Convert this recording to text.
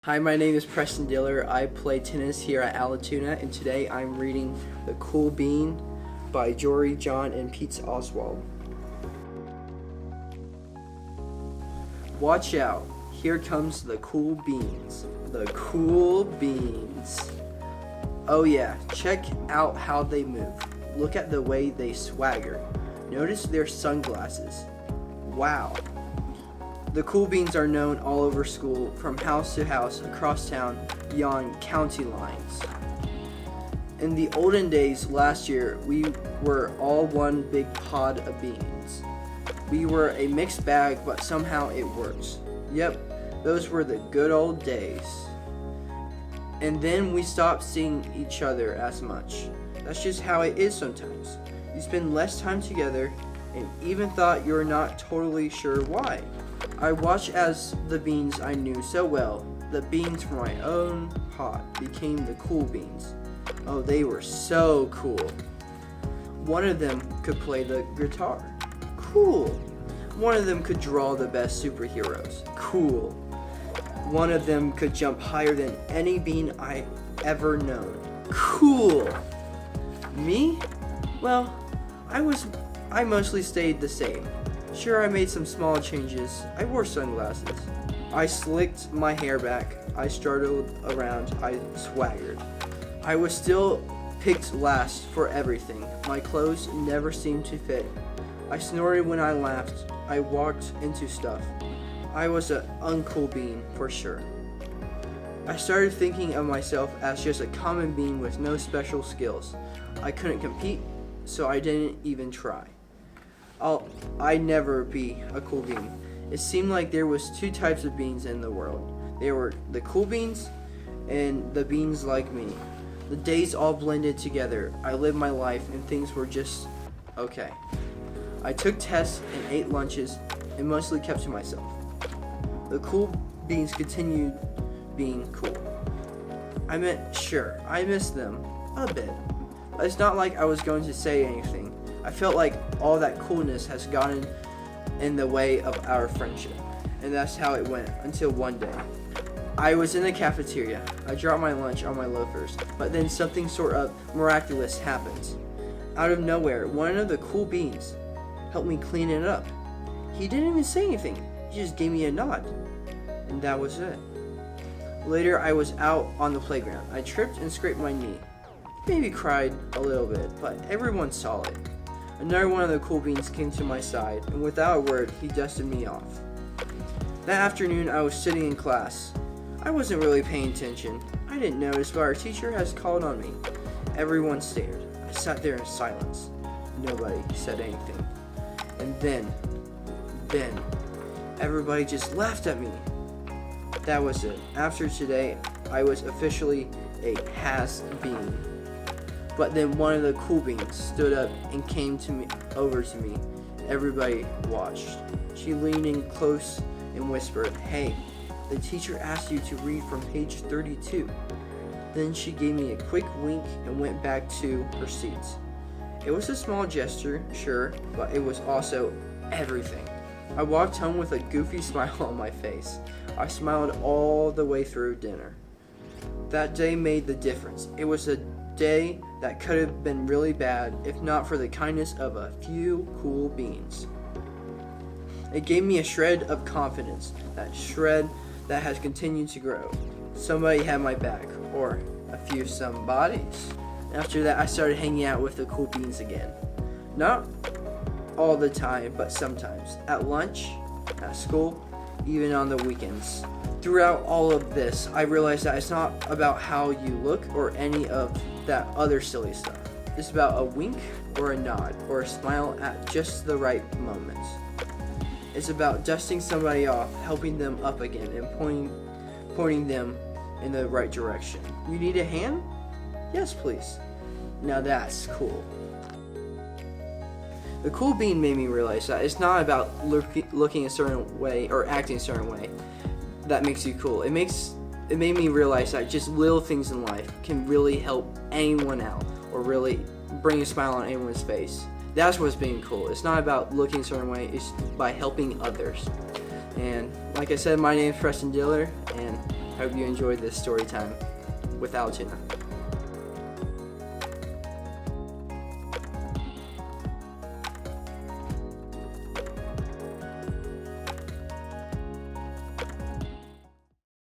Hi, my name is Preston Diller. I play tennis here at Allatoona, and today I'm reading The Cool Bean by Jory John and Pete Oswald. Watch out, here comes the cool beans. The cool beans. Oh yeah, check out how they move. Look at the way they swagger. Notice their sunglasses. Wow. The cool beans are known all over school, from house to house, across town, beyond county lines. In the olden days last year, we were all one big pod of beans. We were a mixed bag, but somehow it works. Yep, those were the good old days. And then we stopped seeing each other as much. That's just how it is sometimes. You spend less time together, and even thought you're not totally sure why. I watched as the beans I knew so well, the beans from my own pot, became the cool beans. Oh, they were so cool. One of them could play the guitar. Cool. One of them could draw the best superheroes. Cool. One of them could jump higher than any bean I ever known. Cool. Me? Well, I mostly stayed the same. Sure, I made some small changes. I wore sunglasses. I slicked my hair back. I startled around. I swaggered. I was still picked last for everything. My clothes never seemed to fit. I snorted when I laughed. I walked into stuff. I was an uncool bean for sure. I started thinking of myself as just a common bean with no special skills. I couldn't compete, so I didn't even try. I'd never be a cool bean. It seemed like there was two types of beans in the world. There were the cool beans and the beans like me. The days all blended together. I lived my life and things were just okay. I took tests and ate lunches and mostly kept to myself. The cool beans continued being cool. I meant, sure, I missed them a bit, but it's not like I was going to say anything. I felt like all that coolness has gotten in the way of our friendship, and that's how it went until one day. I was in the cafeteria. I dropped my lunch on my loafers, but then something sort of miraculous happens. Out of nowhere, one of the cool beans helped me clean it up. He didn't even say anything. He just gave me a nod, and that was it. Later, I was out on the playground. I tripped and scraped my knee. Maybe cried a little bit, but everyone saw it. Another one of the cool beans came to my side, and without a word, he dusted me off. That afternoon, I was sitting in class. I wasn't really paying attention. I didn't notice, but our teacher has called on me. Everyone stared. I sat there in silence. Nobody said anything. And then, everybody just laughed at me. That was it. After today, I was officially a has-been. But then one of the cool beans stood up and came over to me. Everybody watched. She leaned in close and whispered, "Hey, the teacher asked you to read from page 32. Then she gave me a quick wink and went back to her seat. It was a small gesture, sure, but it was also everything. I walked home with a goofy smile on my face. I smiled all the way through dinner. That day made the difference. It was a day that could have been really bad if not for the kindness of a few cool beans. It gave me a shred of confidence, that shred that has continued to grow. Somebody had my back, or a few somebodies. After that, I started hanging out with the cool beans again. Not all the time, but sometimes. At lunch, at school, even on the weekends. Throughout all of this, I realized that it's not about how you look or any of that other silly stuff. It's about a wink or a nod or a smile at just the right moments. It's about dusting somebody off, helping them up again, and pointing them in the right direction. You need a hand? Yes, please. Now that's cool. The cool bean made me realize that it's not about looking a certain way or acting a certain way that makes you cool. It made me realize that just little things in life can really help anyone out or really bring a smile on anyone's face. That's what's being cool. It's not about looking a certain way, it's by helping others. And like I said, my name is Preston Diller, and Hope you enjoyed this story time with Allatoona.